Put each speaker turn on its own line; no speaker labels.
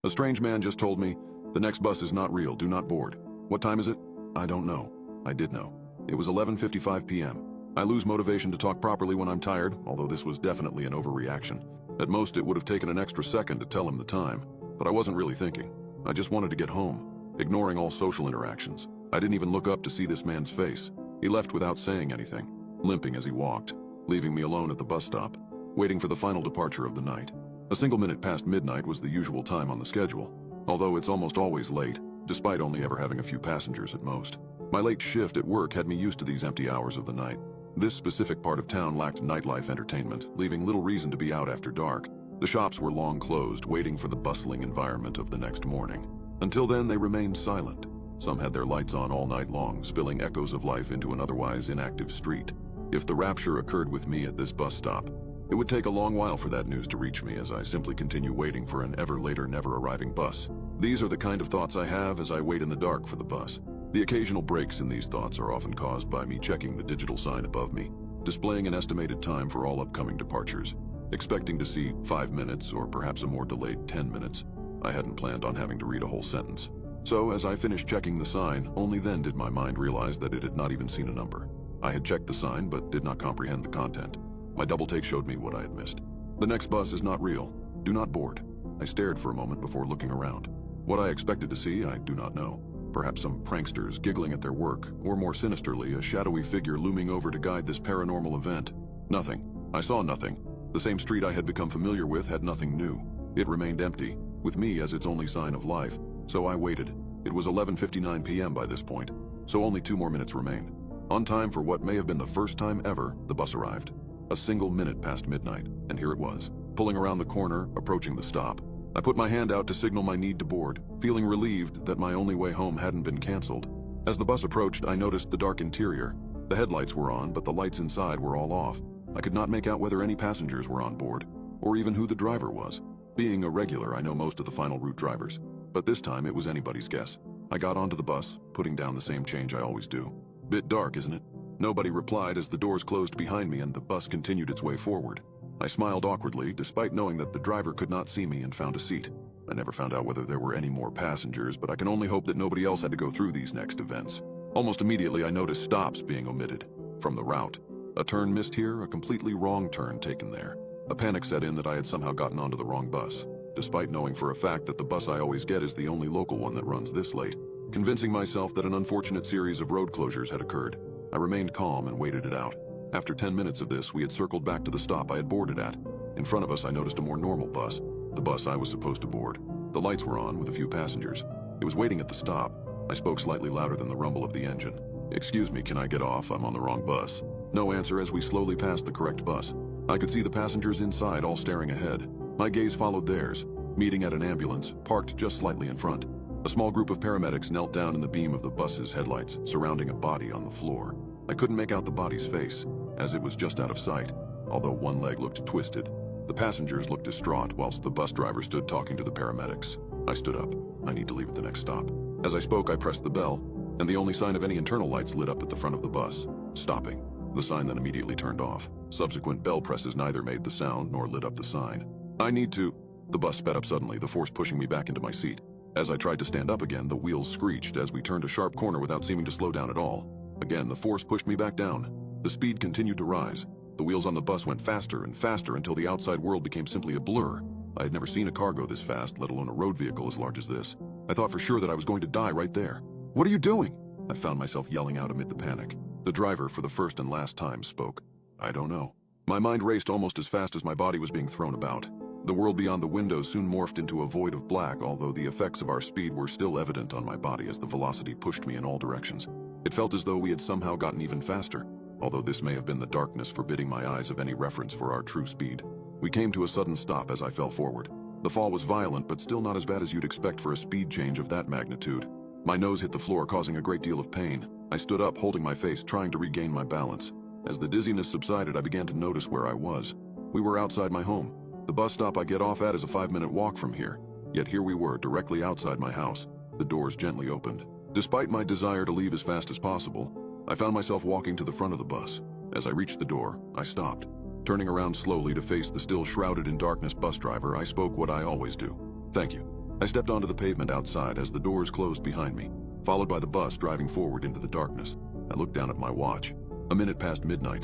A strange man just told me, "The next bus is not real, do not board." What time is it? I don't know. I did know. It was 11:55 p.m. I lose motivation to talk properly when I'm tired, although this was definitely an overreaction. At most, it would have taken an extra second to tell him the time, but I wasn't really thinking. I just wanted to get home, ignoring all social interactions. I didn't even look up to see this man's face. He left without saying anything, limping as he walked, leaving me alone at the bus stop, waiting for the final departure of the night. A single minute past midnight was the usual time on the schedule, although it's almost always late, despite only ever having a few passengers at most. My late shift at work had me used to these empty hours of the night. This specific part of town lacked nightlife entertainment, leaving little reason to be out after dark. The shops were long closed, waiting for the bustling environment of the next morning. Until then, they remained silent. Some had their lights on all night long, spilling echoes of life into an otherwise inactive street. If the rapture occurred with me at this bus stop, it would take a long while for that news to reach me as I simply continue waiting for an ever later, never arriving bus. These are the kind of thoughts I have as I wait in the dark for the bus. The occasional breaks in these thoughts are often caused by me checking the digital sign above me, displaying an estimated time for all upcoming departures, expecting to see 5 minutes or perhaps a more delayed 10 minutes. I hadn't planned on having to read a whole sentence. So as I finished checking the sign, only then did my mind realize that it had not even seen a number. I had checked the sign but did not comprehend the content. My double take showed me what I had missed. The next bus is not real. Do not board. I stared for a moment before looking around. What I expected to see, I do not know. Perhaps some pranksters giggling at their work, or more sinisterly, a shadowy figure looming over to guide this paranormal event. Nothing. I saw nothing. The same street I had become familiar with had nothing new. It remained empty, with me as its only sign of life. So I waited. It was 11:59 p.m. by this point, so only 2 more minutes remained. On time for what may have been the first time ever, the bus arrived. A single minute past midnight, and here it was, pulling around the corner, approaching the stop. I put my hand out to signal my need to board, feeling relieved that my only way home hadn't been canceled. As the bus approached, I noticed the dark interior. The headlights were on, but the lights inside were all off. I could not make out whether any passengers were on board, or even who the driver was. Being a regular, I know most of the final route drivers, but this time it was anybody's guess. I got onto the bus, putting down the same change I always do. Bit dark, isn't it? Nobody replied as the doors closed behind me and the bus continued its way forward. I smiled awkwardly, despite knowing that the driver could not see me, and found a seat. I never found out whether there were any more passengers, but I can only hope that nobody else had to go through these next events. Almost immediately, I noticed stops being omitted from the route. A turn missed here, a completely wrong turn taken there. A panic set in that I had somehow gotten onto the wrong bus, despite knowing for a fact that the bus I always get is the only local one that runs this late. Convincing myself that an unfortunate series of road closures had occurred, I remained calm and waited it out. After 10 minutes of this, we had circled back to the stop I had boarded at. In front of us, I noticed a more normal bus, the bus I was supposed to board. The lights were on with a few passengers. It was waiting at the stop. I spoke slightly louder than the rumble of the engine. "Excuse me, can I get off? I'm on the wrong bus." No answer as we slowly passed the correct bus. I could see the passengers inside all staring ahead. My gaze followed theirs, meeting at an ambulance, parked just slightly in front. A small group of paramedics knelt down in the beam of the bus's headlights, surrounding a body on the floor. I couldn't make out the body's face, as it was just out of sight, although one leg looked twisted. The passengers looked distraught, whilst the bus driver stood talking to the paramedics. I stood up. I need to leave at the next stop. As I spoke, I pressed the bell, and the only sign of any internal lights lit up at the front of the bus. Stopping. The sign then immediately turned off. Subsequent bell presses neither made the sound nor lit up the sign. I need to... The bus sped up suddenly, the force pushing me back into my seat. As I tried to stand up again, the wheels screeched as we turned a sharp corner without seeming to slow down at all. Again, the force pushed me back down. The speed continued to rise. The wheels on the bus went faster and faster until the outside world became simply a blur. I had never seen a car go this fast, let alone a road vehicle as large as this. I thought for sure that I was going to die right there. "What are you doing?" I found myself yelling out amid the panic. The driver, for the first and last time, spoke. "I don't know." My mind raced almost as fast as my body was being thrown about. The world beyond the window soon morphed into a void of black, although the effects of our speed were still evident on my body as the velocity pushed me in all directions. It felt as though we had somehow gotten even faster, although this may have been the darkness forbidding my eyes of any reference for our true speed. We came to a sudden stop as I fell forward. The fall was violent, but still not as bad as you'd expect for a speed change of that magnitude. My nose hit the floor, causing a great deal of pain. I stood up, holding my face, trying to regain my balance. As the dizziness subsided, I began to notice where I was. We were outside my home. The bus stop I get off at is a 5-minute walk from here. Yet here we were, directly outside my house. The doors gently opened. Despite my desire to leave as fast as possible, I found myself walking to the front of the bus. As I reached the door, I stopped. Turning around slowly to face the still shrouded in darkness bus driver, I spoke what I always do. "Thank you." I stepped onto the pavement outside as the doors closed behind me, followed by the bus driving forward into the darkness. I looked down at my watch. A minute past midnight.